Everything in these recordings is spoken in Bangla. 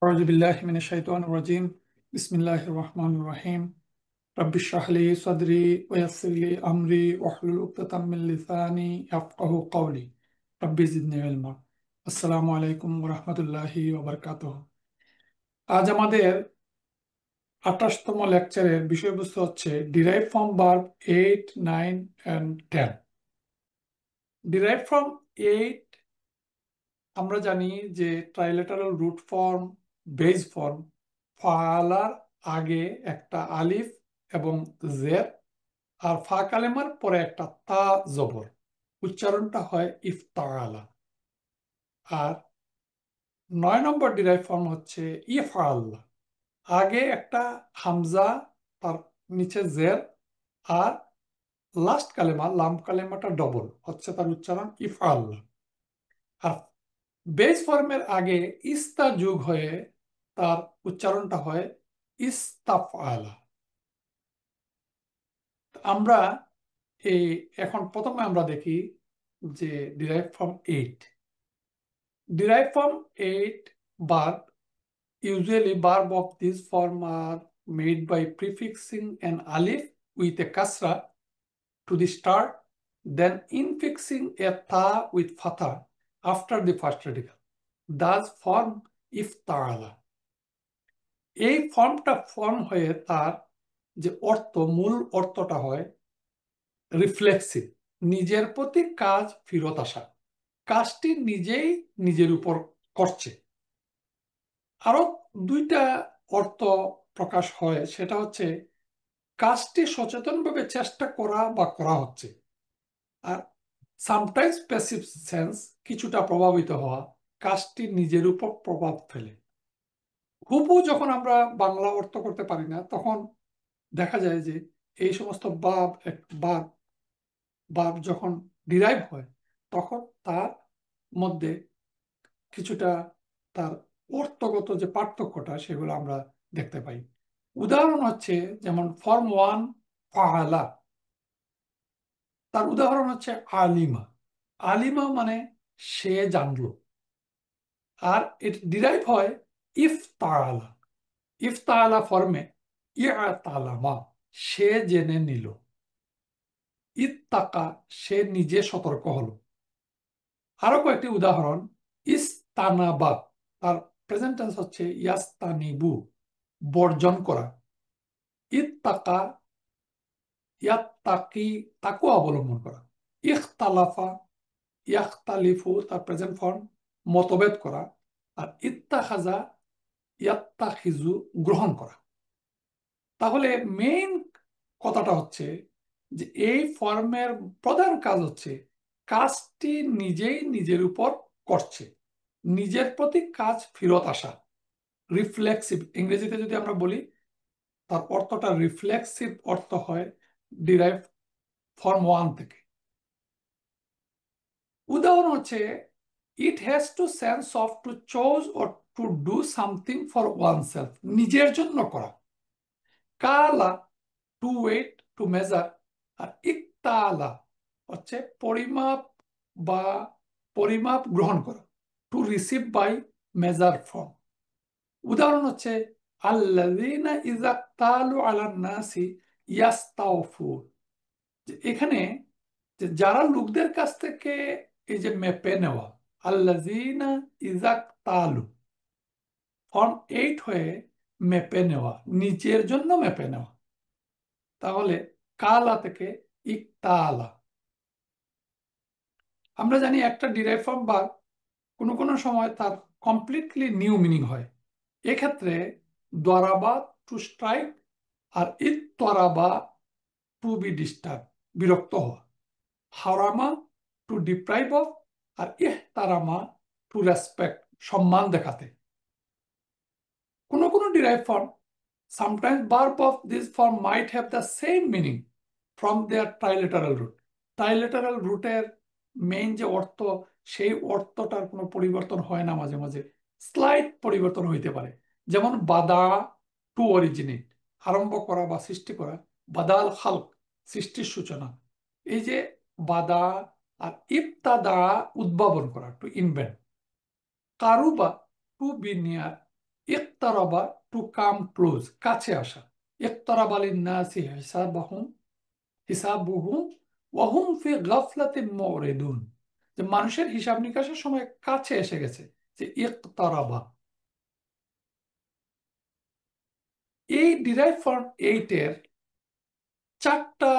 أعوذ بالله من الشيطان الرجيم بسم الله الرحمن الرحيم رب اشرح لي صدري ويسر لي أمري واحلل عقدة من لساني يفقه قولي رب زدني علما আসসালামু আলাইকুম ওরহমতুল্লাহি ওবরকাতুহ। আজ আমাদের 28তম লেকচারের বিষয়বস্তু হচ্ছে derive from verb 8, 9 and 10। Derive from 8 আমরা জানি যে ট্রাইলেটারাল রুট ফর্ম, বেজ ফর্ম, ফালার আগে একটা আলিফ এবং জের আর ফা কালেমার পরে একটা তা জবর, উচ্চারণটা হয় ইফতালা। আর 9 নম্বর ডিরাইভ ফর্ম হচ্ছে ইফআল, আগে একটা হামজা, তার নিচে জের, আর লাস্ট কালেমা লাম কালেমাটা ডবল হচ্ছে তার উচ্চারণ ইফআল। আর বেস ফর্মের আগে ইস্তা যোগ হয়ে তার উচ্চারণটা হয় ইস্তাফআলা। আমরা এই এখন প্রথমে আমরা দেখি যে derive from 8। Derive from 8 verb, usually verb of this form are made by prefixing an alif with a kasra to the start, then infixing a ta with fatha after the first radical. Thus form ifta'ala. এই ফর্মটা ফর্ম হয়ে তার যে অর্থ, মূল অর্থটা হয় রিফ্লেক্সিভ, নিজের প্রতি কাজ ফিরত আসা, কাজটি নিজেই নিজের উপর করছে। আরো দুইটা অর্থ প্রকাশ হয়, সেটা হচ্ছে কাজটি সচেতনভাবে চেষ্টা করা বা করা হচ্ছে, আর সামটাইমস প্যাসিভ সেন্স, কিছুটা প্রভাবিত হওয়া, কাজটি নিজের উপর প্রভাব ফেলে। হুবহু যখন আমরা বাংলা অর্থ করতে পারি না, তখন দেখা যায় যে এই সমস্ত বাব বাব যখন ডিরাইভ হয়, তখন তার মধ্যে কিছুটা তার অর্থগত যে পার্থক্যটা সেগুলো আমরা দেখতে পাই। উদাহরণ হচ্ছে যেমন ফর্ম 1 ফাআলা, তার উদাহরণ হচ্ছে আলিমা। আলিমা মানে সে জানলো, আর এর ডিরাইভ হয় ইফতাআলা। ইফতাআলা ফর্মে ইয়াতালামা, সে জেনে নিল। ইত্তাকা, সে নিজে সতর্ক হলো। আরো কয়েকটি উদাহরণ, ইস্তানাবা, তার প্রেজেন্ট টেন্স হচ্ছে ইয়াস্তানিবু, বর্জন করা। ইত্তাকা, ইয়াত্তাকি, তাকওয়া অবলম্বন করা। ইখতালাফা, ইয়াখতালিফু, তার প্রেজেন্ট ফর্ম মতভেদ করা। আর ইত্তাখাজা, ইয়াত্তাখিজু, গ্রহণ করা। তাহলে মেইন কথাটা হচ্ছে যে এই ফর্মের প্রধান কাজ হচ্ছে কাজটি নিজেই নিজের উপর করছে, নিজের প্রতি কাজ ফিরত আসা। রিফ্লেক্সিভ, ইংরেজিতে যদি আমরা বলি তার অর্থটা রিফ্লেক্সিভ অর্থ হয় ডিরাইভ ফর্ম 1 থেকে। উদাহরণ হচ্ছে it has two sense of to choose or to do something for oneself, নিজের জন্য করা। কালা, টু ওয়েট, টু মেজার। আর ইকতালা হচ্ছে পরিমাপ বা পরিমাপ গ্রহণ করা, to receive by measure form. উদাহরণ হচ্ছে আল্লাযীনা ইযা তালু আলান নাসি ইয়াস্তাওফুন, এখানে যে যারা লোকদের কাছ থেকে এই যে মেপে নেওয়া, আল্লাযীনা ইযা তালু ফর্ম 8 হয়ে মেপে নেওয়া, নিজের জন্য মেপে নেওয়া। তাহলে কালা থেকে ইকতালা। আমরা জানি একটা ডিরাইভ ফর্ম বা কোনো কোনো সময় তার কমপ্লিটলি নিউ মিনিং হয়। এক্ষেত্রে দরাবা, টু স্ট্রাইক, আর ইত্তরাবা, টু বি ডিস্টার্ব, বিরক্ত হওয়া। হারামা, টু ডিপ্রাইভ অফ। আর ইহতারামা, টু রেসপেক্ট, সম্মান দেখাতে। কোনো কোনো derive form, sometimes verb of this form might have the same meaning from their trilateral root. Trilateral রুটের মেইন যে অর্থ, সেই অর্থটার কোনো পরিবর্তন হয় না, মাঝে মাঝে স্লাইট পরিবর্তন হইতে পারে। যেমন বাদা, টু অরিজিনেট, আরম্ভ করা বা সৃষ্টি করা। বাদাল খালক, সৃষ্টির সূচনা। এই যে বাদা আর ইবতাদা, উদ্ভাবন করা, টু ইনভেন্ট। কারুবা, টু বি নিয়ার। ইকতারাবা, টু কাম ক্লোজ, কাছে আসা। ইকতারাবা লিন্নাসি হিসাবুহুম ওয়া হুম ফি গাফলাতিন মুরিদুন, যে মানুষের হিসাব নিকাশের সময় কাছে এসে গেছে, যে ইকতারাবা। এই ডিরাইভ ফর্ম 8 এর 4টা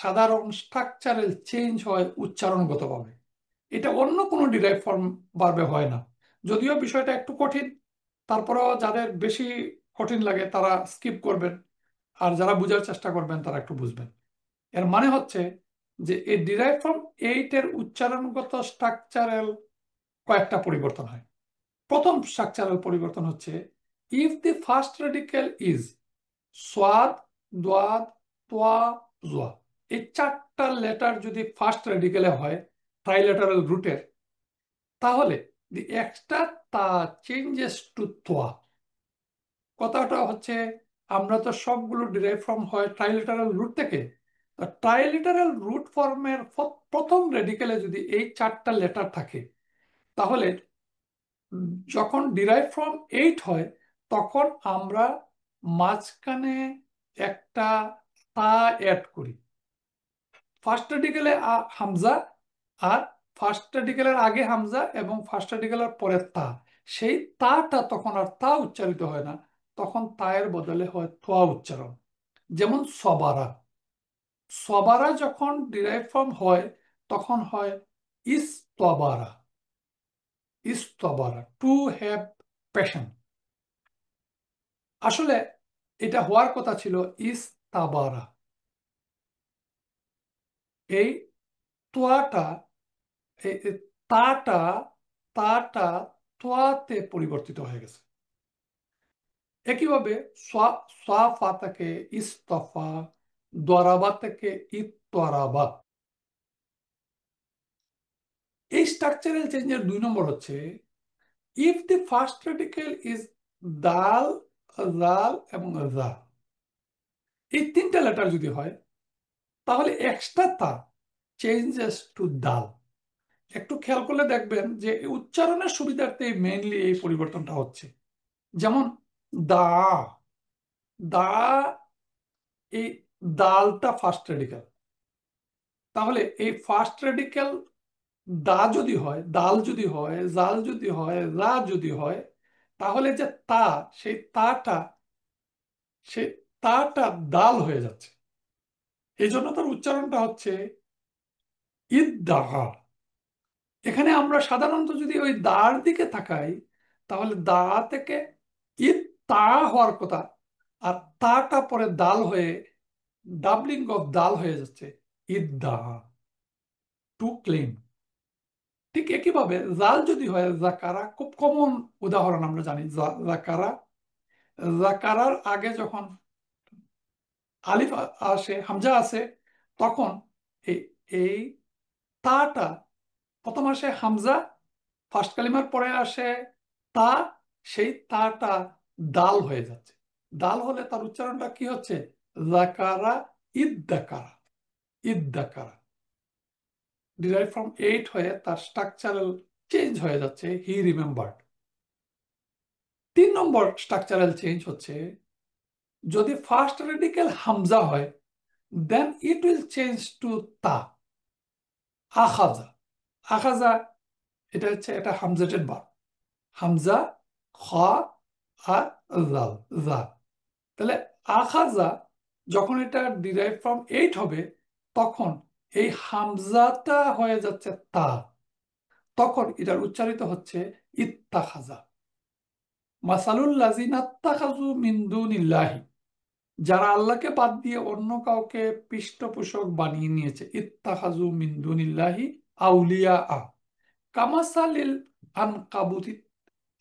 সাধারণ স্ট্রাকচারাল চেঞ্জ হয় উচ্চারণগতভাবে। এটা অন্য কোনো ডিরাইভ ফর্ম ভার্বে হয় না। যদিও বিষয়টা একটু কঠিন, তারপরেও যাদের বেশি কঠিন লাগে তারা স্কিপ করবেন, আর যারা বোঝার চেষ্টা করবেন তারা একটু বুঝবেন। এর মানে হচ্ছে যে এই ডিরাইভ ফর্ম 8 এর উচ্চারণগত স্ট্রাকচারাল কয়েকটা পরিবর্তন হয়। প্রথম স্ট্রাকচারাল পরিবর্তন হচ্ছে, if the first radical is সোয়াদ, দোয়াদ, তোয়া, জোয়া, এই 4টা লেটার যদি ফার্স্ট রেডিক্যালে হয় ট্রাইলেটারাল রুটের, তাহলে দি এক্সট্রা তা চেঞ্জেস টু তোয়া। কথাটা হচ্ছে, আমরা তো সবগুলো ডিরাইভ ফর্ম হয় ট্রাইলেটারাল রুট থেকে। ট্রাইলেটারাল রুট ফর্মের প্রথম রেডিক্যালে যদি এই 4টা লেটার থাকে, তাহলে যখন ডিরাইভ ফ্রম 8 হয় তখন আমরা মাঝখানে একটা তা অ্যাড করি। ফার্স্ট আর্টিকেলে হামজা, আর ফার্স্ট আর্টিকেলের আগে হামজা এবং ফার্স্ট আর্টিকেলের পরে তা, সেই তাটা তখন আর তা উচ্চারিত হয় না, তখন তায়ের বদলে হয় তোয়া উচ্চারণ। যেমন সবারা, সবারা যখন ডিরাইভ ফর্ম হয় তখন হয় ইস্তবারা। ইস্তবারা, টু হ্যাভ প্যাশন। আসলে এটা হওয়ার কথা ছিল ইস্তাবারা। এই তোয়াটা, এই তাটা, তাটা তোয়াতে পরিবর্তিত হয়ে গেছে। একইভাবে সাফা থেকে ইস্তফা, দরাবা থেকে ইত্তরাবা। এই স্ট্রাকচারাল চেঞ্জের 2 নম্বর হচ্ছে, if the first radical is দাল, জাল এবং জা, এই 3টা লেটার যদি হয় তাহলে এক্সট্রা তা চেঞ্জেস টু দাল। একটু খেয়াল করলে দেখবেন যে উচ্চারণের সুবিধার্থে মেইনলি এই পরিবর্তনটা হচ্ছে। যেমন দা, দা, এই দালটা ফার্স্ট রেডিক্যাল, তাহলে এই ফার্স্ট রেডিক্যাল দা যদি হয়, দাল যদি হয়, জাল যদি হয়, রা যদি হয়, তাহলে যে তা, সেই তাটা, সে তাটা দাল হয়ে যাচ্ছে। এই জন্য তার উচ্চারণটা হচ্ছে ইদ্দাহা। এখানে আমরা সাধারণত যদি ওই দার দিকে তাকাই, তাহলে দা থেকে ইত তা হওয়ার কথা, আর তাটা পরে দাল হয়ে ডাবলিং অফ দাল হয়ে যাচ্ছে ইদ্দা, টু ক্লেম। ঠিক একইভাবে জাল যদি হয় জাকারা, খুব কমন উদাহরণ আমরা জানি জাকারা। জাকারার আগে যখন আলিফ আসে, হামজা আসে, তখন এই এই তাটা প্রথম আসে হামজা, ফার্স্ট কালিমার পরে আসে তা, সেই তাটা দাল হয়ে যাচ্ছে। দাল হলে তার উচ্চারণটা কি হচ্ছে? জাকারা, ইদ্দাকারা, ইদ্দাকারা। ডিরাইভ ফ্রম 8 হয়ে তার স্ট্রাকচারাল চেঞ্জ হয়ে যাচ্ছে, হি রিমেম্বার্ড। 3 নম্বর স্ট্রাকচারাল চেঞ্জ হচ্ছে, যদি ফার্স্ট রেডিক্যাল হামজা হয় দেন ইট উইল চেঞ্জ টু তা। আখাজা, আখাজা, এটা হচ্ছে এটা হামজাটেড বার, হামজা, খ, আর জাল, জা। তাহলে আখাজা যখন এটা ডিরাইভ ফ্রম 8 হবে, তখন এই হামজাটা হয়ে যাচ্ছে তা, তখন এটার উচ্চারিত হচ্ছে ইত্তাখাজা। মাসালুল লাযিনা ইত্তাখাযু মিন দুনিল্লাহি, যারা আল্লাহকে বাদ দিয়ে অন্য কাউকে পৃষ্ঠপোষক বানিয়ে নিয়েছে, ইত্তাখাযু মিন দুনিল্লাহি আউলিয়া, কামাসালিল আনকাবুতি,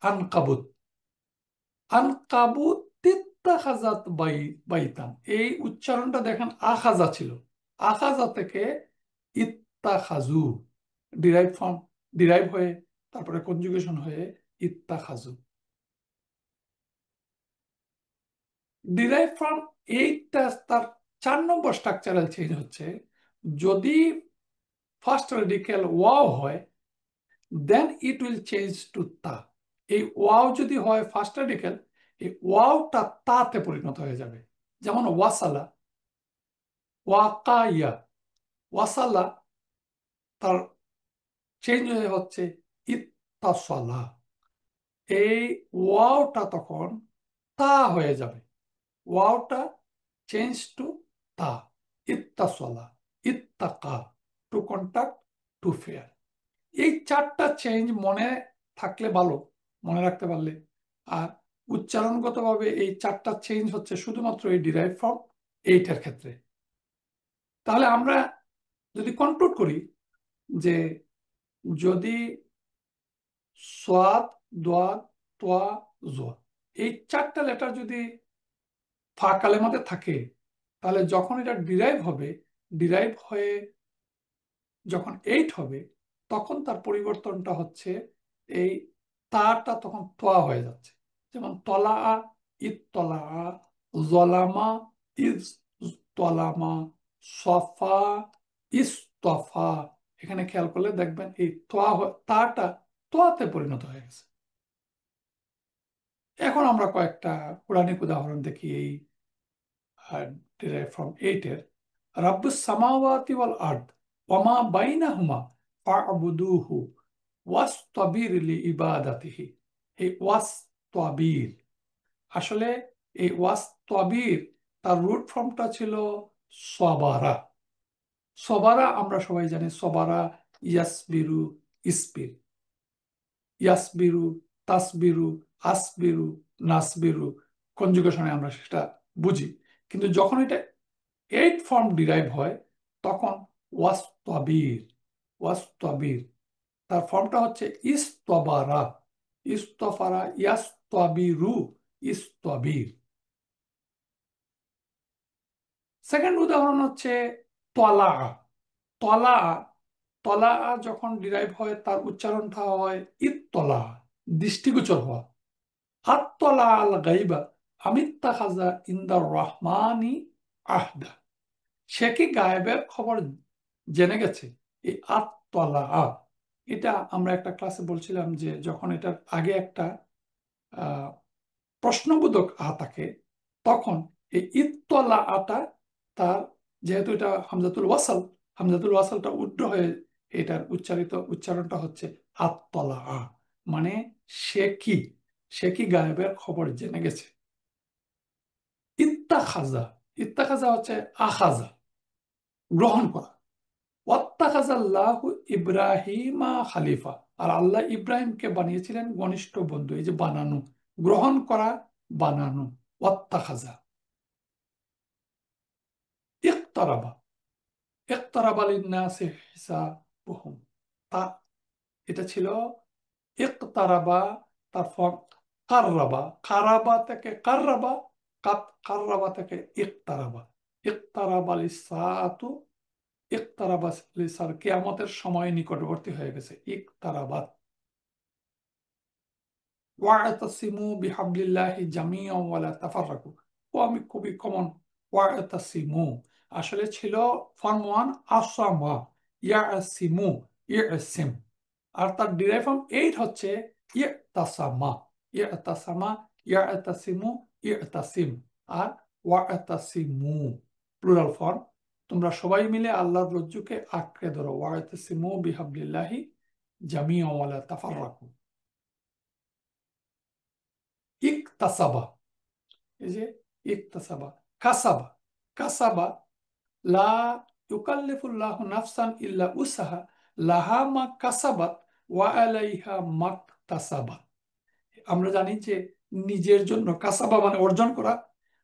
আনকাবুত, আনকাবুত ইত্তাখাযাত বাইতান। এই উচ্চারণটা দেখেন আখাজা ছিল, আখাজা থেকে ইত্তাখাযু, ডিরাইভ ফর্ম, ডিরাইভ হয়ে তারপরে কনজুগেশন হয়ে ইত্তাখাযু। ডিরাইভ ফ্রম এইটটা তার 4 নম্বর স্ট্রাকচারাল চেঞ্জ হচ্ছে, যদি ফার্স্ট রেডিক্যাল ওয়াও হয় দেন ইট উইল চেঞ্জ টু তা। এই ওয়াও যদি হয় ফার্স্ট রেডিক্যাল, এই ওয়াওটা তাতে পরিণত হয়ে যাবে। যেমন ওয়াসালা, ওয়াকাইয়া, ওয়াসালা তার চেঞ্জ হয়ে হচ্ছে ইত্তাসালা। এই ওয়াওটা তখন তা হয়ে যাবে। ওয়াওটা চেঞ্জ টু তা। ইত্তাসালা, ইত্তাকা, টু কন্টাক্ট, টু ফেয়ার। এই চারটা চেঞ্জ মনে থাকলে ভালো, মনে রাখতে পারলে। আর উচ্চারণগতভাবে এই চারটা চেঞ্জ হচ্ছে শুধুমাত্র এই ডিরাইভ ফর্ম এইটার ক্ষেত্রে। তাহলে আমরা যদি কনক্লুড করি যে যদি সোয়াদ, দোয়াদ, তোয়া, জোয়া এই চারটা লেটার যদি ফা কালেমাতে থাকে, তাহলে যখন এটা ডিরাইভ হবে, ডিরাইভ হয়ে যখন এইট হবে, তখন তার পরিবর্তনটা হচ্ছে এই তাটা তখন তোয়া হয়ে যাচ্ছে। যেমন তলা, ইত্তলা, জলামা, ইজ তলামা, সফা, ইস্তফা। এখানে খেয়াল করলে দেখবেন এই তোয়া তাটা তোয়াতে পরিণত হয়ে গেছে। এখন আমরা কয়েকটা পৌরাণিক উদাহরণ দেখি এই derived from 8 এর। রাব্বুস সামাওয়াতি ওয়াল আরদ ওয়া মা বাইনাহুমা ফা'বুদুহু ওয়াসতাবির লিইবাদাতিহি। এই ওয়াসতাবির, আসলে এই ওয়াসতাবির তার রুট ফর্মটা ছিল সবারা। সবারা আমরা সবাই জানি, সবারা ইয়াসবিরু, ইসবির, ইয়াসবিরু, তাসবিরু, আসবিরু, নাসবিরু, কনজুগেশনে আমরা সেটা বুঝি। কিন্তু যখন এটা এইট ফর্ম ডিরাইভ হয়, তখন ওয়াস্তবির, ওয়াস্তবির তার ফর্মটা হচ্ছে ইস্তবারা, ইস্তফারা, ইয়াস্তবিরু, ইস্তবির। সেকেন্ড উদাহরণ হচ্ছে তলা। তলা, তলা যখন ডিরাইভ হয় তার উচ্চারণটা হয় ইত্তলা, দৃষ্টিগোচর হওয়া। আত্তলা আল গাইবা আমিত্তাখাযা ইনদার রহমানি আহদা। সে কি গায়েবের খবর জেনে গেছে। এই আত্তলা, এটা আমরা একটা ক্লাসে বলছিলাম যে যখন এটার আগে একটা আহ, প্রশ্নবোধক থাকে, তখন এই ইত্তলা আটা তার, যেহেতু এটা হামজাতুল ওয়াসাল, হামজাতুল ওয়াসালটা উড্র হয়ে এটার উচ্চারণটা হচ্ছে আত্তলা, মানে সে কি, সে কি গায়েবের খবর জেনে গেছে। ইত্তাখাজা, ইত্তাখাজা হচ্ছে আখাজা, গ্রহণ করা। ওয়াত্তাখাযাল্লাহু ইব্রাহিমা খালিফা, আর আল্লাহ ইব্রাহিমকে বানিয়েছিলেন ঘনিষ্ঠ বন্ধু। এই যে বানানো, গ্রহণ করা, বানানো, ওয়াত্তাখাযা। ইকতারাবা, ইকতারাবা লিন্নাসি হিসাবুহুম, তা এটা ছিল ইকতারাবা। তারপর কাররাবা, কারাবা থেকে কাররাবা, কাররাবা থেকে ইকতারাবা, ইকতারাবা লিসসাআতু, ইকতারাবা লিসার, কিয়ামতের সময় নিকটবর্তী হয়ে গেছে, ইকতারাবাত। ওয়া'তাসিমু বিহাবলিল্লাহি জামিআন ওয়া লা তাফাররাকু। ও আমি খুবই কমন, ওয়া'তাসিমু আসলে ছিল ফর্ম ওয়ান আসামা, ইয়াসিমু, ইয়াসিম। আর তার ডিরাইভ ফর্ম এইট হচ্ছে ইতাসামা, ইতাসামা, ইয়াতাসিমু, ইতাসিম। আর ওয়া'তাসিমু প্লুরাল ফর্ম, তোমরা সবাই মিলে আল্লাহর রজ্জুকে আঁকড়ে ধরো। ওয়া'তাসিমু বিহাবলিল্লাহি জামিআন ওয়া লা তাফাররাকু। ইকতাসাবা, এই যে ইকতাসাবা, কাসাবা, কাসাবা, লা ইউকাল্লিফুল্লাহু নাফসান ইল্লা উসাহা লাহা মা কাসাবাত ওয়া আলাইহা মাকতাসাবাত। আমরা জানি যে নিজের জন্য, কাসাবা মানে অর্জন করা,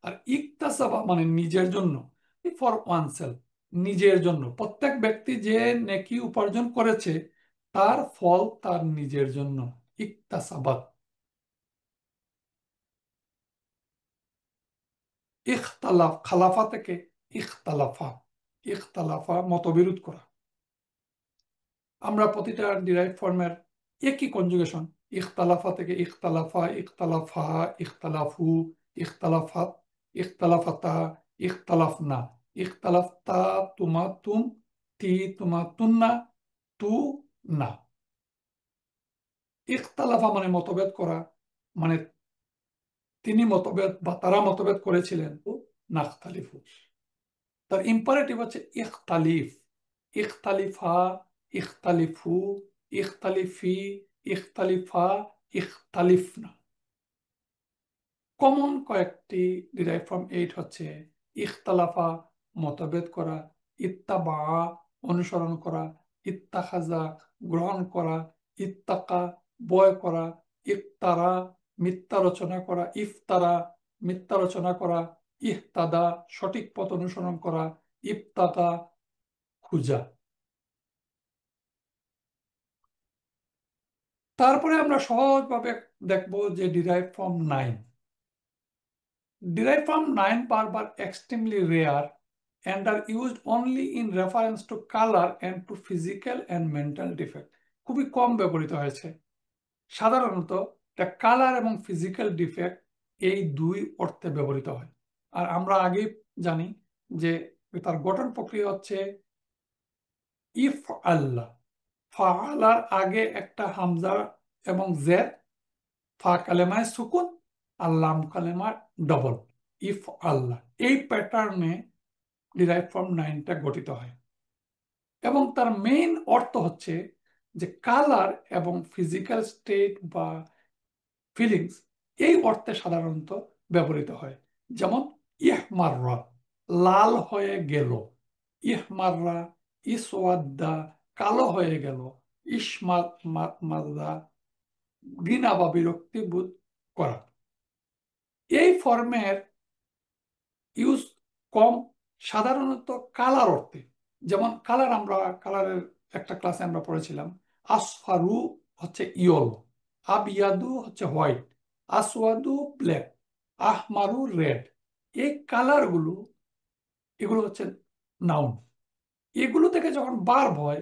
আর ইকতাসাবা মানে নিজের জন্য, ফর ওয়ান সেলফ, নিজের জন্য। প্রত্যেক ব্যক্তি যে নেকি উপার্জন করেছে তার ফল তার নিজের জন্য, ইকতাসাবাত। ইখতালাফ, খালাফা থেকে ইখতালাফা, ইখতালাফা মতবিরোধ করা। আমরা প্রতিটা ডিরাইভ ফর্মের একই কনজুগেশন, ইখতালাফা থেকে ইখতালাফা, ইখতালাফা, ইখতালাফু, ইখতালাফাত, ইখতালাফাতা, ইখতালাফনা, ইখতালাফতা, তুমা তুম, তি তুমা তুন্না, তু না। ইখতালাফা মানে মতভেদ করা, মানে তিনি মতভেদ বা তারা মতভেদ করেছিলেন নাখতালিফু। তার ইম্পারেটিভ হচ্ছে ইখতালিফ, ইখতালিফা, ইখতালিফু, ইখতালিফি, ইখতালিফা, ইখতালিফনা। কমন কয়েকটি ডিরাইভ ফ্রম এইট হচ্ছে ইখতালাফা মতভেদ করা, ইত্তাবা অনুসরণ করা, ইত্তাখাজা গ্রহণ করা, ইত্তাকা বয় করা, ইফতারা মিথ্যা রচনা করা, ইফতারা মিথ্যা রচনা করা, ইহতাদা সঠিক পথ অনুসরণ করা, ইফতাদা খুঁজা। তারপরে আমরা সহজভাবে দেখব যে derive from nine. Derived from nine verb are extremely rare and are used only in reference to color and to physical and mental defect. খুবই কম ব্যবহৃত হয়েছে। সাধারণত এটা কালার এবং ফিজিক্যাল ডিফেক্ট এই দুই অর্থে ব্যবহৃত হয়। আর আমরা আগেই জানি যে তার গঠন প্রক্রিয়া হচ্ছে ইফ আল্লাহ, ফাআলার আগে একটা হামজা এবং জের, ফা কালেমায় সুকুন আর লাম কালেমার ডবল, ইফ আল্লাহ। এই প্যাটার্নে ডিরাইভ ফ্রম নাইনটা গঠিত হয় এবং তার মেইন অর্থ হচ্ছে যে কালার এবং ফিজিক্যাল স্টেট বা ফিলিংস এই অর্থে সাধারণত ব্যবহৃত হয়। যেমন ইহমাররা লাল হয়ে গেল, ইহমাররা ইসওয়াদ্দা কালো হয়ে গেল, ইসমাদা ঘৃণা বা বিরক্তি বোধ করা। এই ফর্মের ইউজ কম সাধারণত কালার অর্থে। যেমন কালার, আমরা কালারের একটা ক্লাসে আমরা পড়েছিলাম আসফারু হচ্ছে ইয়েলো, আবিয়াদু হচ্ছে হোয়াইট, আসওয়াদু ব্ল্যাক, আহমারু রেড। এই কালারগুলো এগুলো হচ্ছে নাউন। এগুলো থেকে যখন ভার্ব হয়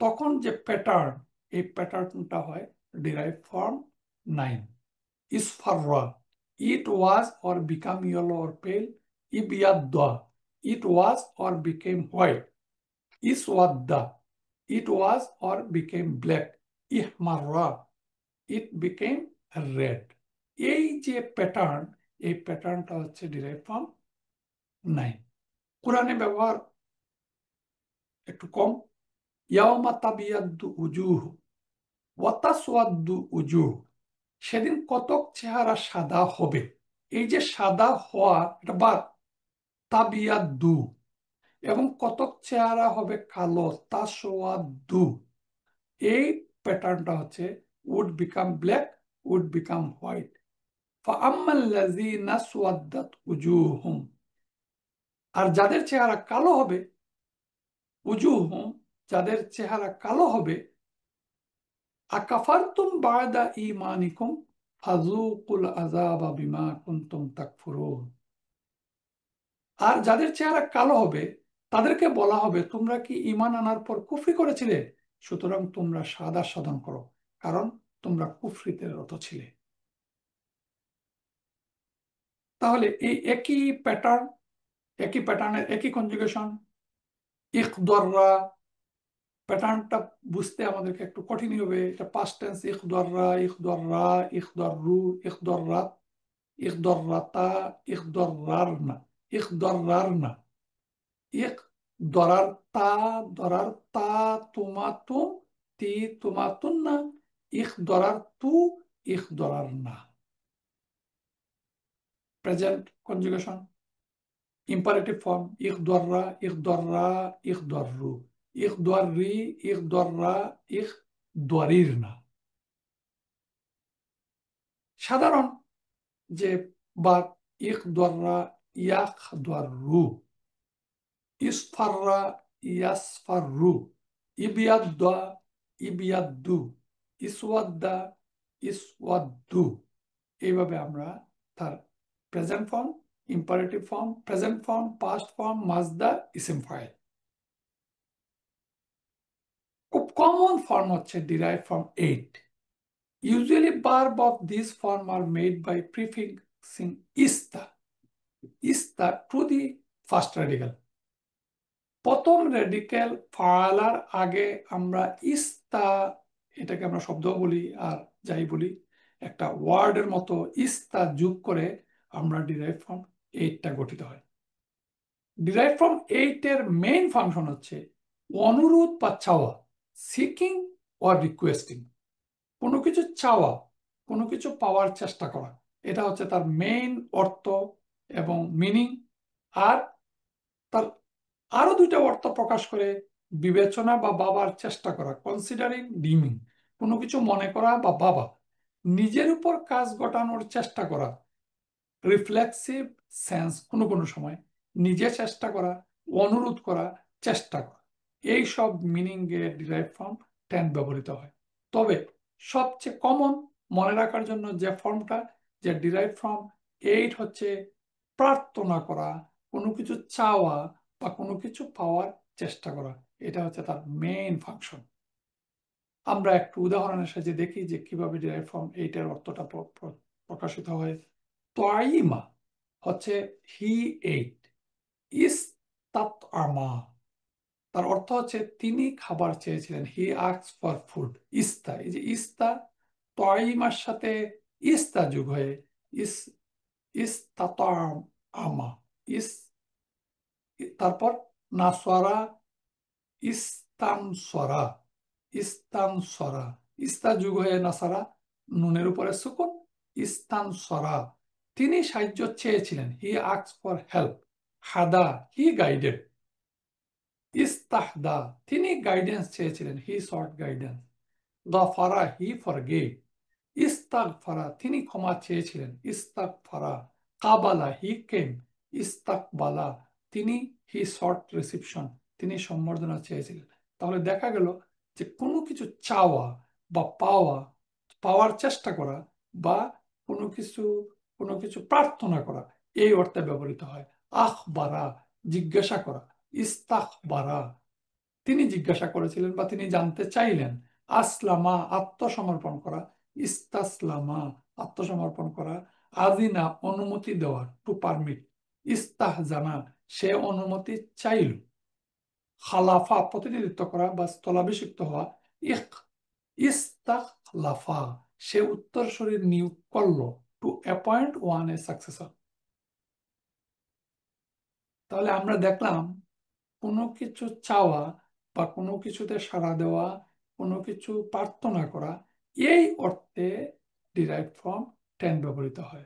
তখন যে প্যাটার্ন, এই প্যাটার্নটা হয় ডিরাইভ ফ্রম নাইন। ইসফাররা it was or become yellow or pale, ibyadda it was or became white, iswadda it was or became black, ihmarra it became red. এই যে প্যাটার্ন, এই প্যাটার্নটা হচ্ছে ডিরাইভ ফ্রম নাইন। কোরআনে ব্যবহার একটু কম। ইয়াওমা তাবিয়াদ্দু উজুহ ওয়া তাসওয়াদ্দু উজুহ, সেদিন কতক চেহারা সাদা হবে। এই যে সাদা হওয়া এটা বার, তাবিয়াদ্দু, এবং কতক চেহারা হবে কালো, তাসওয়াদ্দু। এই প্যাটার্নটা হচ্ছে would become black, would become white. ফাআম্মাল্লাযীনা সুওয়াদ্দাত উজুহুম, আর যাদের চেহারা কালো হবে, উজুহুম যাদের চেহারা কালো হবে, আকাফারতুম বা'দা ঈমানিকুম ফাযূকুল আযাবা বিমা কুনতুম তাকফুরুন। আর যাদের চেহারা কালো হবে তাদেরকে বলা হবে তোমরা কি ঈমান আনার পর কুফরি করেছিলে, সুতরাং তোমরা সাদা সাধন করো, কারণ তোমরা কুফরিতে রত ছিলে। তাহলে এই একই প্যাটার্নের একই কনজুগেশন। ইখদররা প্যাটার্নটা বুঝতে আমাদেরকে একটু কঠিনই হবে। এটা পাস্ট টেন্স, ইখদররা, ইখদররা, ইখদররু, ইখদররাত, ইখদররাতা, ইখদররারনা, ইখদররারনা, ইক দরারতা, দরারতা, তুমাতুম, তি তুমাতুন্না, ইখ দরারতু, ইখ দরারনা। প্রেজেন্ট কনজুগেশন ইম্পারেটিভ ফর্ম ইখ দররা, ইখ দররা, ইখ দররু, ইখ দররি, ইখ দররা, ইখ দরিরনা। সাধারণ যে বা ইখ দররা, ইয়াখ দররু, ইসফাররা, ইয়াসফাররু, ইবিয়াদ্দা, ইবিয়াদ্দু, ইসওয়াদ্দা, ইসওয়াদ্দু। এইভাবে আমরা তার present form, imperative form, present form, past form, মাজদার, ইসিম ফাইল। খুব কমন ফর্ম হচ্ছে derive from eight. Usually verb of this form are made by prefixing ista to the first radical. প্রথম রেডিক্যাল ফালার আগে আমরা ইস্তা, এটাকে আমরা শব্দ বলি আর যাই বলি, একটা ওয়ার্ডের মতো ইস্তা যোগ করে আমরা ডিরাইভ ফ্রম এইটটা গঠিত হয়। ডিরাইভ ফ্রম এইট এর মেইন ফাংশন হচ্ছে অনুরোধ বা চাওয়া, সিকিং অর রিকোয়েস্টিং। কোনো কিছু চাওয়া, কোনো কিছু পাওয়ার চেষ্টা করা, এটা হচ্ছে তার মেইন অর্থ এবং মিনিং। আর তার আরো দুইটা অর্থ প্রকাশ করে বিবেচনা বা ভাবার চেষ্টা করা, কনসিডারিং ডিমিং, কোনো কিছু মনে করা বা ভাবা, নিজের উপর কাজ ঘটানোর চেষ্টা করা, রিফ্লেক্সিভ সেন্স, কোনো কোনো সময় নিজে চেষ্টা করা, অনুরোধ করা, চেষ্টা করা, এই সব meaning A derive from ten ব্যবহৃত হয়। তবে সবচেয়ে কমন মনে রাখার জন্য যে ফর্মটা, যে ডিরাইভ ফ্রম এইট হচ্ছে প্রার্থনা করা, কোনো কিছু চাওয়া বা কোনো কিছু পাওয়ার চেষ্টা করা, এটা হচ্ছে তার মেইন ফাংশন। আমরা একটু উদাহরণের সাহায্যে দেখি যে কিভাবে ডিরাইভ ফ্রম এইটের অর্থটা প্রকাশিত হয়। তোয়াইমা হচ্ছে হি এইট, ইস তাত আমা, তার অর্থ হচ্ছে তিনি খাবার চেয়েছিলেন, হি আস্কড ফর ফুড। ইস্তা, এই যে ইস্তা তোয়াইমার সাথে ইস্তা যোগ হয়ে ইস, ইস তাত আমা, ইস, তারপর নাসরা, ইস্তানসরা, ইস্তানসরা, ইস্তা যুগ হয়ে নাসারা, নুনের উপরে সুকুন, ইস্তানসরা, তিনি সাহায্য চেয়েছিলেন, হি আস্কড ফর হেল্প। হাদা, হি গাইডেড। ইস্তাহদা, তিনি গাইডেন্স চেয়েছিলেন, হি সট গাইডেন্স। গাফারা, হি ফরগেভ। ইস্তাগফারা, তিনি ক্ষমা চেয়েছিলেন, ইস্তাগফারা। কাবালা, হি কেম। ইস্তাকবালা, তিনি, হি সট রিসিপশন, তিনি সম্বর্ধনা চেয়েছিলেন। তাহলে দেখা গেল যে কোনো কিছু চাওয়া বা পাওয়া, পাওয়ার চেষ্টা করা, বা কোনো কিছু, কোনো কিছু প্রার্থনা করা, এই অর্থে ব্যবহৃত হয়। আখবারা, জিজ্ঞাসা করা। ইস্তাখবারা, তিনি জিজ্ঞাসা করেছিলেন বা তিনি জানতে চাইলেন। আসলামা, আত্মসমর্পণ করা। ইস্তাসলামা, আত্মসমর্পণ করা। আদিনা, অনুমতি দেওয়া, টু পারমিট। ইস্তাহজানা, সে অনুমতি চাইল। খালাফা, প্রতিনিধিত্ব করা বা স্থলাভিষিক্ত হওয়া। ইখ, ইস্তাখলাফা, সে উত্তরসূরি নিয়োগ করলো, টু অ্যাপয়েন্ট ওয়ান এ সাকসেসর। তাহলে আমরা দেখলাম কোনো কিছু চাওয়া বা কোনো কিছুতে সাড়া দেওয়া, কোনো কিছু প্রার্থনা করা, এই অর্থে ডিরাইভ ফ্রম টেন ব্যবহৃত হয়।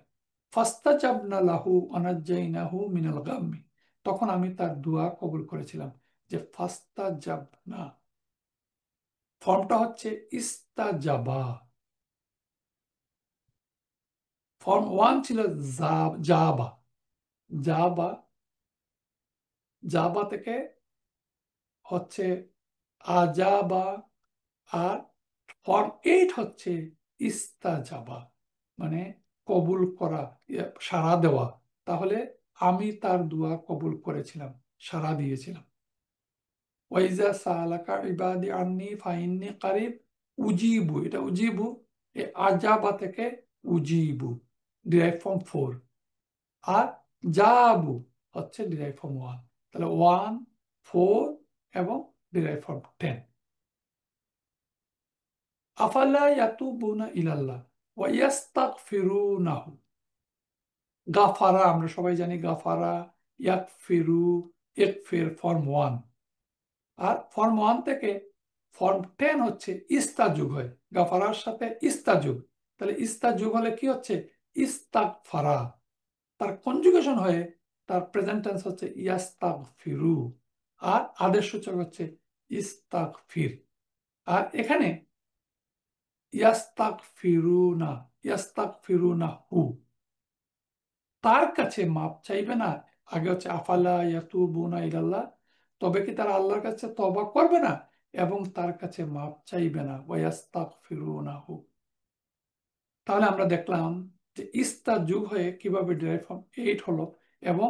ফাস্তাজাবনা লাহু ওয়ানাজ্জাইনাহু মিনাল গাম্মি, তখন আমি তার দোয়া কবুল করেছিলাম। যে ফাস্তাজাবনা ফর্মটা হচ্ছে ইস্তাজাবা। ফর্ম ওয়ান ছিল জাবা, জাবা, জাবা থেকে হচ্ছে আজাবা। আর ফর্ম এইট হচ্ছে ইস্তাজাবা, মানে কবুল করা, সাড়া দেওয়া। তাহলে আমি তার দোয়া কবুল করেছিলাম, সাড়া দিয়েছিলাম। ওয়াইজা সালাকা ইবাদি আন্নি ফাইন্নি কারিব, উজিবু, এটা উজিবু, এ আজাবা থেকে উজিবু, ডিরাইভ ফ্রম ফোর। আর জাবু হচ্ছে ডিরাইভ ফ্রম ওয়ান। তাহলে ওয়ান, ফোর এবং ডিরাইভ ফ্রম টেন। আফালা ইয়াতুবুনা ইলাল্লাহ ওয়া ইয়াস্তাগফিরুনাহু। গাফারা, আমরা সবাই জানি গাফারা, ইয়াগফিরু, ইগফির, ফর্ম ওয়ান। আর ফর্ম ওয়ান থেকে ফর্ম টেন হচ্ছে ইস্তা যুগ হয়, গাফারার সাথে ইস্তা যুগ। তাহলে ইস্তা যুগ হলে কি হচ্ছে? ইস্তাগফারা। তার কনজুগেশন হয়ে তার প্রেজেন্ট টেন্স হচ্ছে ইয়াস্তাগফিরু। আর আদেশ সূচক হচ্ছে ইস্তাগফির। আর এখানে ইয়াস্তাগফিরুনা, ইয়াস্তাগফিরুনাহু, তার কাছে মাপ চাইবে না। আগে হচ্ছে আফালা ইয়াতুবুনা ইলাল্লাহ, তবে কি তারা আল্লাহর কাছে তওবা করবে না এবং তার কাছে মাপ চাইবে না, ওয়াস্তাগফিরুনাহু। তাহলে আমরা দেখলাম যে ইস্তা যুগ হয়ে কিভাবে ডিরাইভ ফ্রম এইট হলো। এবং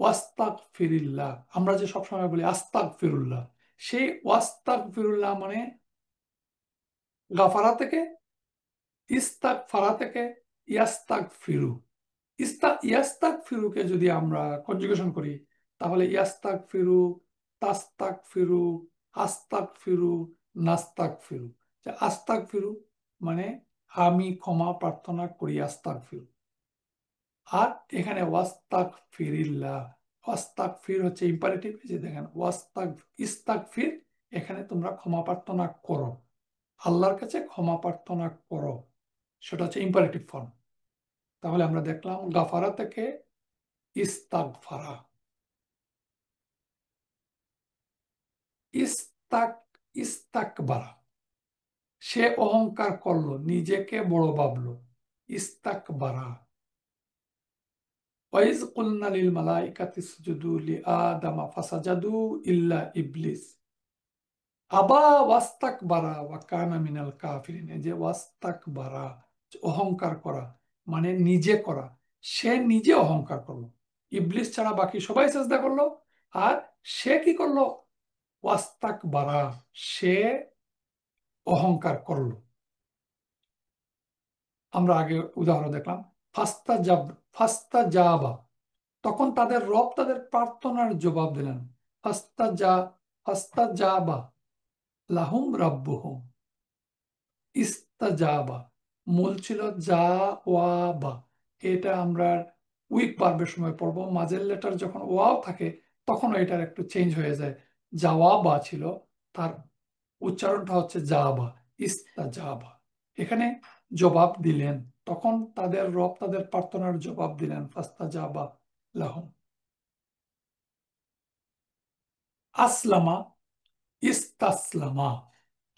ওয়াস্তাগফিরিল্লাহ, আমরা যে সবসময় বলি আস্তাগফিরুল্লাহ, সেই ওয়াস্তাগফিরুল্লাহ মানে গাফারা থেকে, ইস্তাগফারা থেকে ইয়াস্তাগফিরু। ইয়াস্তাক ফিরুকে যদি আমরা কনজুগেশন করি, তাহলে ইয়াস্তাক ফিরু, তাস্তাক ফিরু, আস্তাক ফিরু, নাস্তাক ফিরু। আস্তাক ফিরু মানে আমি ক্ষমা প্রার্থনা করি, আস্তাগফির। আর এখানে ওয়াস্তাগফিরিল্লাহ, ওয়াস্তাগফির হচ্ছে ইম্পারেটিভ, যে দেখেন ইস্তাগফির, এখানে তোমরা ক্ষমা প্রার্থনা করো, আল্লাহর কাছে ক্ষমা প্রার্থনা করো, সেটা হচ্ছে ইম্পারেটিভ ফর্ম। তাহলে আমরা দেখলাম গাফারা থেকে ইস্তাগফারা। ইস্তাক ইস্তাকবারা, সে অহংকার করলো, নিজেকে বড় ভাবলো, ইস্তাকবারা। ওয়াইজ কুলনা লিল মালাইকাতি ইসজুদু লিআদামা ফাসাজাদু ইল্লা ইবলিস আবা ওয়াস্তাকবারা ওয়া কানা মিনাল কাফিরিন। এই যে ওয়াস্তাকবারা, অহংকার করা, মানে নিজে করা, সে নিজে অহংকার করলো, ইবলিস ছাড়া বাকি সবাই সেজদা করলো, আর সে কি করলো? ওয়াস্তাকবারা, সে অহংকার করলো। আমরা আগে উদাহরণ দেখলাম, ফাস্তা জাবা, তখন তাদের রব তাদের প্রার্থনার জবাব দিলেন। ফাস্তা যা ফাস্তা জাবা লাহুম রাব্বুহুম, ইস্তাজাবা, মূল ছিল যা ওয়াবা। এটা আমরা উইক ভার্বের সময় পড়বো, মাঝের লেটার যখন ওয়াও থাকে তখন এটার একটু চেঞ্জ হয়ে যায়। জাওয়াবা ছিল, তার উচ্চারণটা হচ্ছে জাবা, ইস্তাজাবা। এখানে জবাব দিলেন, তখন তাদের রব তাদের প্রার্থনার জবাব দিলেন, ফাস্তাজাবা লাহুম। আসলামা, ইস্তাসলামা,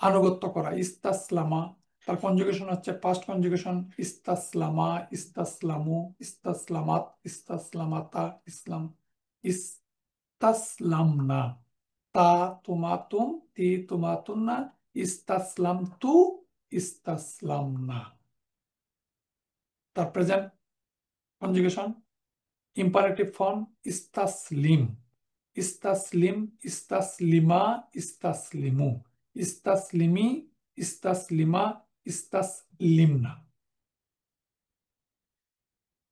আনুগত্য করা, ইস্তাসলামা, তার কনজুগেশন হচ্ছে পাস্ট কনজুগেশন, ইস্তাসলামা, ইস্তাসলামু, ইস্তাসলামাত, ইস্তাসলামাতা, ইসলাম, ইস্তাসলামনা, তা তুমাতুম, তি তুমাতুন্না, ইস্তাসলাম তু, ইস্তাসলামনা। তার প্রেজেন্ট কনজুগেশন, ইম্পারেটিভ ফর্ম, ইস্তাসলিম, ইস্তাসলিম, ইস্তাসলিমা, ইস্তাসলিমু, ইস্তাসলিমি, ইস্তাসলিমা, ইস্তাসলিমনা।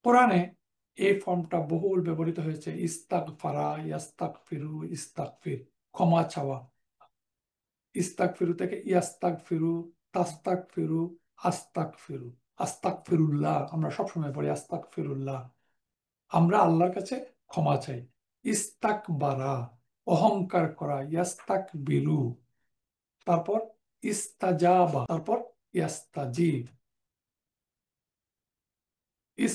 কোরআনে এই ফর্মটা বহুল ব্যবহৃত হয়েছে, ইস্তাগফারা, ইয়াস্তাগফিরু, ইস্তাগফির, ক্ষমা চাওয়া। ইস্তাগফিরু থেকে ইয়াস্তাগফিরু, তাস্তাগফিরু, আস্তাগফিরু, আস্তাগফিরুল্লাহ, আমরা সবসময় বলি আস্তাগফিরুল্লাহ, আমরা আল্লাহর কাছে ক্ষমা চাই। ইস্তাকবারা, অহংকার করা, ইয়াস্তাকবিরু, তারপর ইস্তাজাবা, তারপর ইয়াস্তাজিব। ইস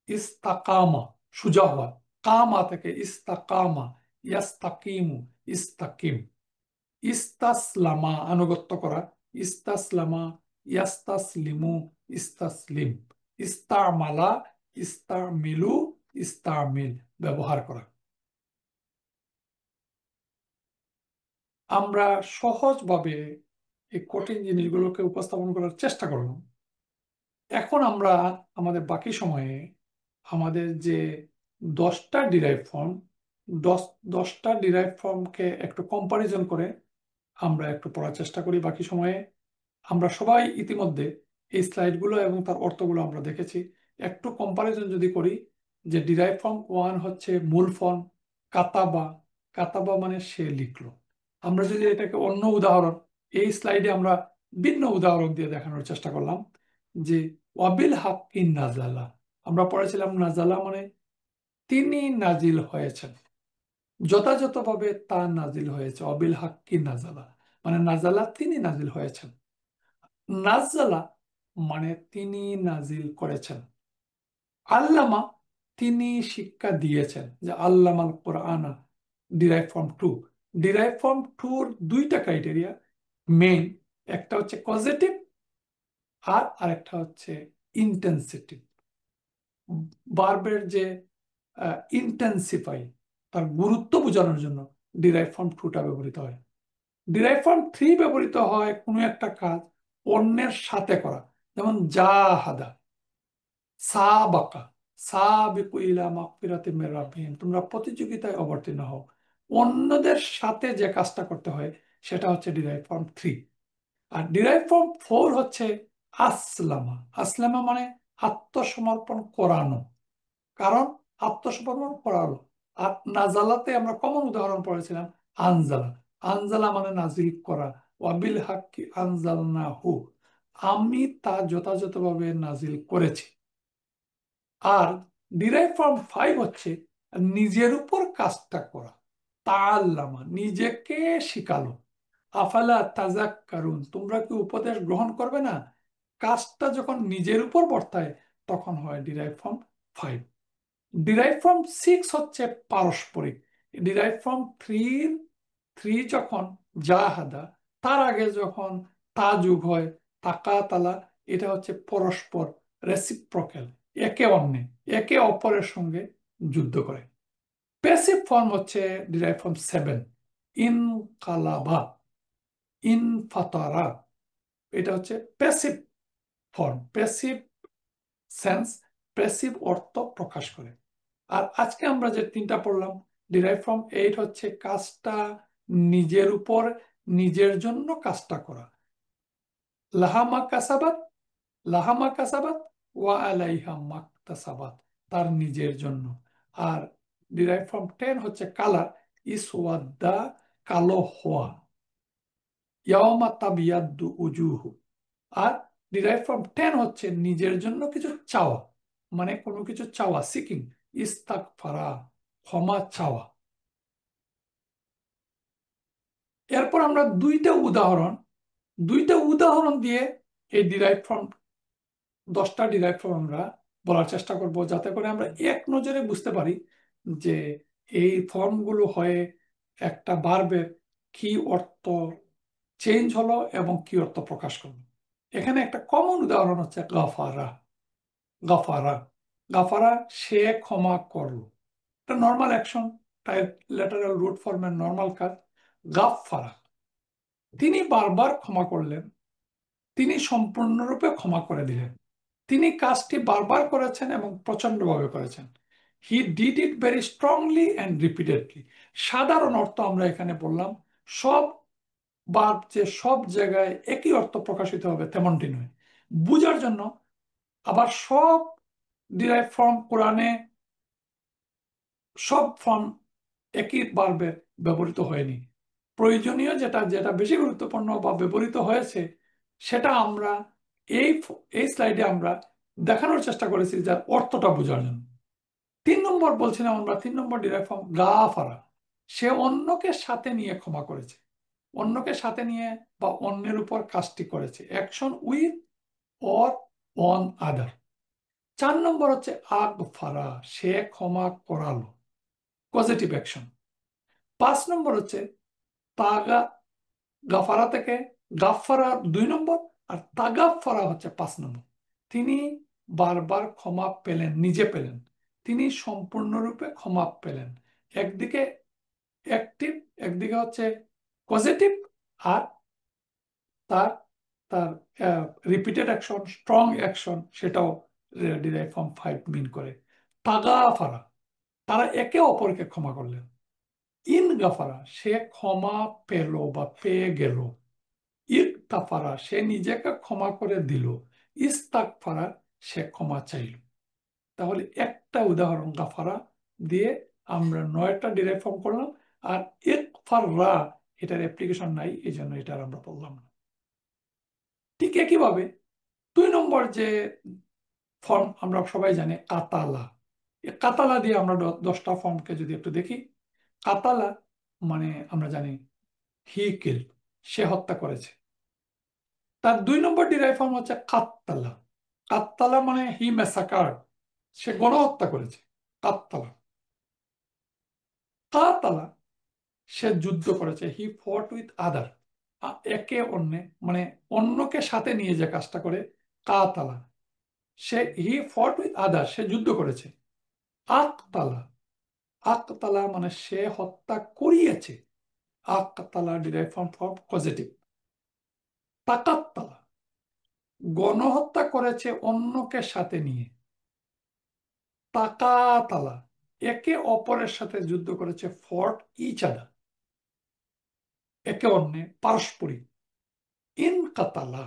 ইস্তাকামা, সোজা হওয়া, কামা থেকে ইস্তাকামা, ইয়াস্তাকিমু, ইস্তাকিম। ইস্তাসলামা, আনুগত্য করা, ইস্তাসলামা, ইয়াস্তাসলিমু, ইস্তাসলিম। ইস্তামালা, ইস্তামিলু, ইস্তামিল, ব্যবহার করা। আমরা সহজভাবে এই কঠিন জিনিসগুলোকে উপস্থাপন করার চেষ্টা করলাম। এখন আমরা আমাদের বাকি সময়ে আমাদের যে 10টা ডিরাইভ ফর্ম, 10টা ডিরাইভ ফর্মকে একটু কম্পারিজন করে আমরা একটু পড়ার চেষ্টা করি বাকি সময়ে। আমরা সবাই ইতিমধ্যে এই স্লাইডগুলো এবং তার অর্থগুলো আমরা দেখেছি। একটু কম্পারিজন যদি করি, যে ডিরাইভ ফর্ম 1 হচ্ছে মূল ফর্ম, কাতাবা, কাতাবা মানে সে লিখলো। আমরা যদি এটাকে অন্য উদাহরণ, এই স্লাইডে আমরা ভিন্ন উদাহরণ দিয়ে দেখানোর চেষ্টা করলাম, যে ওয়াবিল হাক্কিন নাজালা, আমরা পড়েছিলাম নাজালা মানে তিনি নাজিল হয়েছেন, যথাযথভাবে তা নাজিল হয়েছে। অবিল হাক্কিন নাজালা মানে নাজালা, তিনি নাজিল হয়েছেন। নাজালা মানে তিনি নাজিল করেছেন। আল্লামা, তিনি শিক্ষা দিয়েছেন, যে আল্লামাল কোরআনা, ডিরাইভ ফর্ম 2। ডিরাইভ ফর্ম 2 এর 2টা ক্রাইটেরিয়া মেইন, একটা হচ্ছে পজিটিভ আর আরেকটা হচ্ছে ইন্টেন্সিটিভ। ভার্বের যে ইন্টেন্সিফাই, তার গুরুত্ব বোঝানোর জন্য ডিরাইভ ফর্ম 2টা ব্যবহৃত হয়। ডিরাইভ ফর্ম 3 ব্যবহৃত হয় কোনো একটা কাজ অন্যের সাথে করা, যেমন জাহাদা, সাবাকা, সাবিকু ইলা মাগফিরাতিম মির রাব্বিহিম, তোমরা প্রতিযোগিতায় অবতীর্ণ হও। অন্যদের সাথে যে কাজটা করতে হয় সেটা হচ্ছে ডিরাইভ ফর্ম 3। আর ডিরাইভ ফর্ম 4 হচ্ছে আসলামা। আসলামা মানে আত্মসমর্পণ করানো, কারণ আত্মসমর্পণ করালো। আর নাজালাতে আমরা কমন উদাহরণ পড়েছিলাম আনজালা, আনজালা মানে নাজিল করা, ওয়াবিল হাক্কি আনজালনাহু, আমি তা যথাযথভাবে নাজিল করেছি। আর ডিরাইভ ফ্রম 5 হচ্ছে নিজের উপর কাজটা করা, তাআল্লামা নিজেকে শিখালো, আফালা তাযাক্কারুন তোমরা কি উপদেশ গ্রহণ করবে না। কাজটা যখন নিজের উপর বর্তায় তখন হয় ডিরাইভ ফ্রম 5। ডিরাইভ ফ্রম 6 হচ্ছে পারস্পরিক। ডিরাইভ ফ্রম 3 যখন জাহাদা, তার আগে যখন তা যুগ হয় তাকাতালা, এটা হচ্ছে পরস্পর, রেসিপ্রোক্যাল, একে অন্যে একে অপরের সঙ্গে যুদ্ধ করে। প্যাসিভ ফর্ম হচ্ছে ডিরাইভ ফ্রম 7, ইনকালাবা, ইনফাতারা, এটা হচ্ছে passive form, passive sense, passive অর্থ প্রকাশ করে। আর আজকে আমরা যে তিনটা পড়লাম, ডিরাইভ ফ্রম 8 হচ্ছে কাজটা নিজের উপর, নিজের জন্য কাজটা করা, লাহামা কাসাবাত, লাহামা কাসাবাত ওয়া আলাইহা মাকতাসাবাত, তার নিজের জন্য। আর ডিরাইভ ফ্রম 10 হচ্ছে কালার, ইসওয়াদ্দা, কালো হওয়া, ইয়াওমা তাবিয়াদ্দু উজুহু। আর ডিরাইভ ফ্রম 10 হচ্ছে নিজের জন্য কিছু চাওয়া, মানে কোনো কিছু চাওয়া, সিকিং, ইস্তাগফারা, ক্ষমা চাওয়া। এরপর আমরা দুইটা উদাহরণ দিয়ে এই ডিরাইভ ফ্রম 10টা ডিরাইভ ফ্রম আমরা বলার চেষ্টা করব, যাতে করে আমরা এক নজরে বুঝতে পারি যে এই ফর্মগুলো হয়ে একটা ভার্বের কি অর্থ চেঞ্জ হলো এবং কি অর্থ প্রকাশ করলো। এখানে একটা কমন উদাহরণ হচ্ছে গাফারা। গাফারা, গাফারা সে ক্ষমা করলো, এটা নর্মাল অ্যাকশন, তাই ল্যাটারাল রুট ফর্মের নর্মাল কাজ। গাফারা, তিনি বারবার ক্ষমা করলেন, তিনি সম্পূর্ণরূপে ক্ষমা করে দিলেন। তিনি কাজটি বারবার করেছেন এবং প্রচন্ডভাবে করেছেন। He did it very strongly and repeatedly. সাধারণ অর্থ আমরা এখানে বললাম, সব বার্ব যে সব জায়গায় একই অর্থ প্রকাশিত হবে তেমনটি নয়, বুঝার জন্য। আবার সব ডিরাইভ ফর্ম কোরআনে, সব ফর্ম একই বার্বের ব্যবহৃত হয়নি। প্রয়োজনীয় যেটা যেটা বেশি গুরুত্বপূর্ণ বা ব্যবহৃত হয়েছে, সেটা আমরা এই এই স্লাইডে আমরা দেখানোর চেষ্টা করেছি, যার অর্থটা বোঝার জন্য। 3 নম্বর বলছিলাম আমরা, 3 নম্বর ডিরাইভ ফর্ম গাফারা, সে অন্যকে সাথে নিয়ে ক্ষমা করেছে, অন্যকে সাথে নিয়ে বা অন্যের উপর কাজটি করেছে, অ্যাকশন উইথ অর অন আদার। 4 নম্বর হচ্ছে আগফারা, সে ক্ষমা করালো, পজিটিভ অ্যাকশন। 5 নম্বর হচ্ছে তাগা, গাফারা থেকে গাফারা 2 নম্বর, আর তাগাফারা হচ্ছে 5 নম্বর। তিনি বারবার ক্ষমা পেলেন, নিজে পেলেন, তিনি সম্পূর্ণরূপে ক্ষমা পেলেন। একদিকে অ্যাক্টিভ, একদিকে হচ্ছে পজিটিভ, আর তার তার রিপিটেড অ্যাকশন, স্ট্রং অ্যাকশন, সেটাও ডিরাইভ ফ্রম 5 মিন করে। তাগাফারা, তারা একে অপরকে ক্ষমা করলেন। ইন গাফারা, সে ক্ষমা পেল বা পেয়ে গেল। ইগতাফারা, সে নিজেকে ক্ষমা করে দিল। ইস্তাগফারা, সে ক্ষমা চাইল। তাহলে একটা উদাহরণ গাফারা দিয়ে আমরা 9টা ডিরাইভ ফর্ম করলাম। আর ইগফাররা, এটার অ্যাপ্লিকেশন নাই, এই জন্য এটার আমরা বললাম না। ঠিক একইভাবে 2 নম্বর যে ফর্ম আমরা সবাই জানি, কাতালা। এই কাতালা দিয়ে আমরা 10টা ফর্মকে যদি একটু দেখি, কাতালা মানে আমরা জানি হি কিল, সে হত্যা করেছে। তার 2 নম্বর ডিরাইভ ফর্ম হচ্ছে কাত্তালা। কাত্তালা মানে হি ম্যাসাকার, সে গণহত্যা করেছে, কাত্তালা। কাতালা, সে যুদ্ধ করেছে, হি ফট উইথ আদার, একে অন্যে মানে অন্যকে সাথে নিয়ে যে কাজটা করে, কাতালা। সে হি ফট উইথ আদার, সে যুদ্ধ করেছে। আকতালা, আকতালা মানে সে হত্যা করিয়েছে। আকতালা ডিরাইভ ফর্ম ফর পজিটিভ। তাকাত্তালা, গণহত্যা করেছে অন্যকে সাথে নিয়ে। তাকাতালা, একে অপরের সাথে যুদ্ধ করেছে, ফট ইচ আদার, একে অন্যে পারস্পরিক। ইনকাতালা,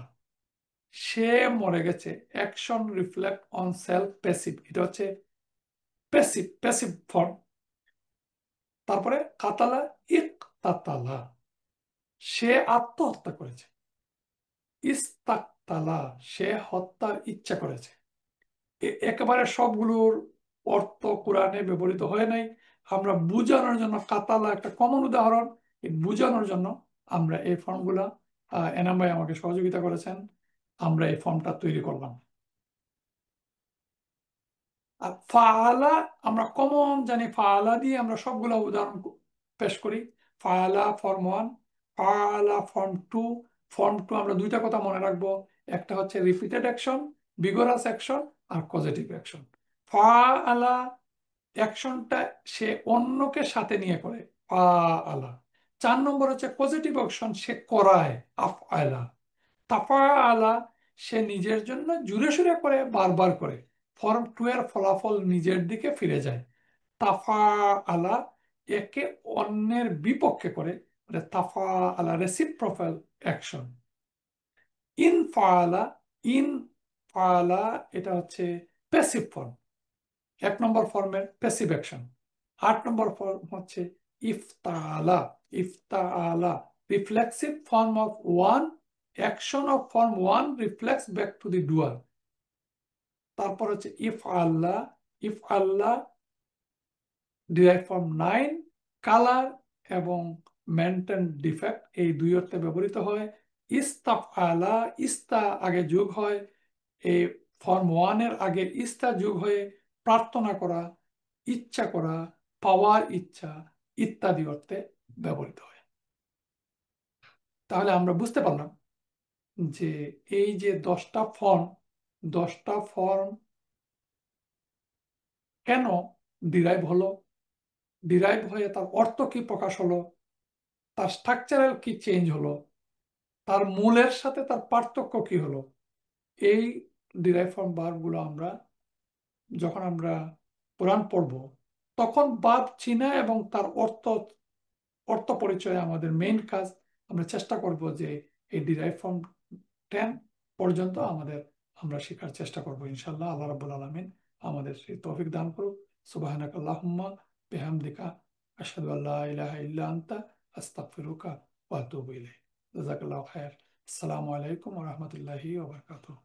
সে মরে গেছে, action reflect on self, passive, এটা হচ্ছে প্যাসিভ, প্যাসিভ ফর্ম। তারপরে কাতালা, ইকতাতালা, সে আত্মহত্যা করেছে। কাতালা, সে হত্যার ইচ্ছা করেছে। একেবারে সবগুলোর অর্থ কোরআনে ব্যবহৃত হয় নাই। আমরা বুঝানোর জন্য, কাতালা একটা কমন উদাহরণ, এই বুঝানোর জন্য আমরা এই ফর্মগুলা, এনাম ভাই আমাকে সহযোগিতা করেছেন, আমরা এই ফর্মটা তৈরি করলাম। আর ফাআলা আমরা কমন জানি, ফাআলা দিয়ে আমরা সবগুলা উদাহরণ পেশ করি। ফাআলা ফর্ম 1, ফাআলা ফর্ম 2। ফর্ম 2 আমরা দুইটা কথা মনে রাখবো, একটা হচ্ছে রিপিটেড অ্যাকশন, ভিগোরাস অ্যাকশন, আর পজিটিভ অ্যাকশন। ফাআলা অ্যাকশনটা সে অন্যকে সাথে নিয়ে করে, ফাআলা। 4 নম্বর হচ্ছে পজিটিভ অ্যাকশন, সে করায়, আফআলা। তাফাআলা সে নিজের জন্য জুড়ে সুরে করে, বারবার করে। ফর্ম 2 এর ফলাফল নিজের দিকে ফিরে যায়। তাফাআলা একে অন্যের বিপক্ষে করে, মানে তাফাআলা রেসিপ্রোকাল অ্যাকশন। ইনফাআলা, ইনফাআলা এটা হচ্ছে প্যাসিভ ফর্ম, 1 নম্বর ফর্মের প্যাসিভ অ্যাকশন। 8 নম্বর ফর্ম হচ্ছে ইফতাআলা, ইফতাআলা reflexive form of one, action of form one reflex back to the doer. তারপর হচ্ছে ইফ আল্লাহ, ইফ আল্লাহ ডিরাইভ ফ্রম 9, কালার এবং মেনটেন ডিফেক্ট, এই দুই অর্থে ব্যবহৃত হয়। ইস্তাফ আলা, ইস্তা আগে যোগ হয়, এই ফর্ম 1 এর আগে ইস্তা যোগ হয়ে প্রার্থনা করা, ইচ্ছা করা, পাওয়ার ইচ্ছা ইত্যাদি অর্থে ব্যবহৃত হয়। তাহলে আমরা বুঝতে পারলাম যে এই যে 10টা ফর্ম কেন ডিরাইভ হলো, ডিরাইভ হয়ে তার অর্থ কি প্রকাশ হলো, তার স্ট্রাকচারাল কি চেঞ্জ হলো, তার মূলের সাথে তার পার্থক্য কি হলো। এই ডিরাইভ ফর্ম ভার্বগুলো আমরা যখন আমরা কোরআন পড়ব, তখন ভার্ব চিনা এবং তার অর্থ অর্থ পরিচয় আমাদের মেইন কাজ। আমরা চেষ্টা করব যে এই ডিরাইভ ফর্ম 10 পর্যন্ত আমরা শেখার চেষ্টা করব ইনশাআল্লাহ। আল্লাহ রাব্বুল আলামিন আমাদের সেই তৌফিক দান করুক। সুবহানাকা আল্লাহুম্মা বিহামদিকা আশহাদু আল্লা ইলাহা ইল্লা আনতা আস্তাগফিরুকা ওয়া আতুবু ইলাইক। জাযাকাল্লাহু খাইর। আসসালামু আলাইকুম ওয়া রাহমাতুল্লাহি ওয়া বারাকাতুহু।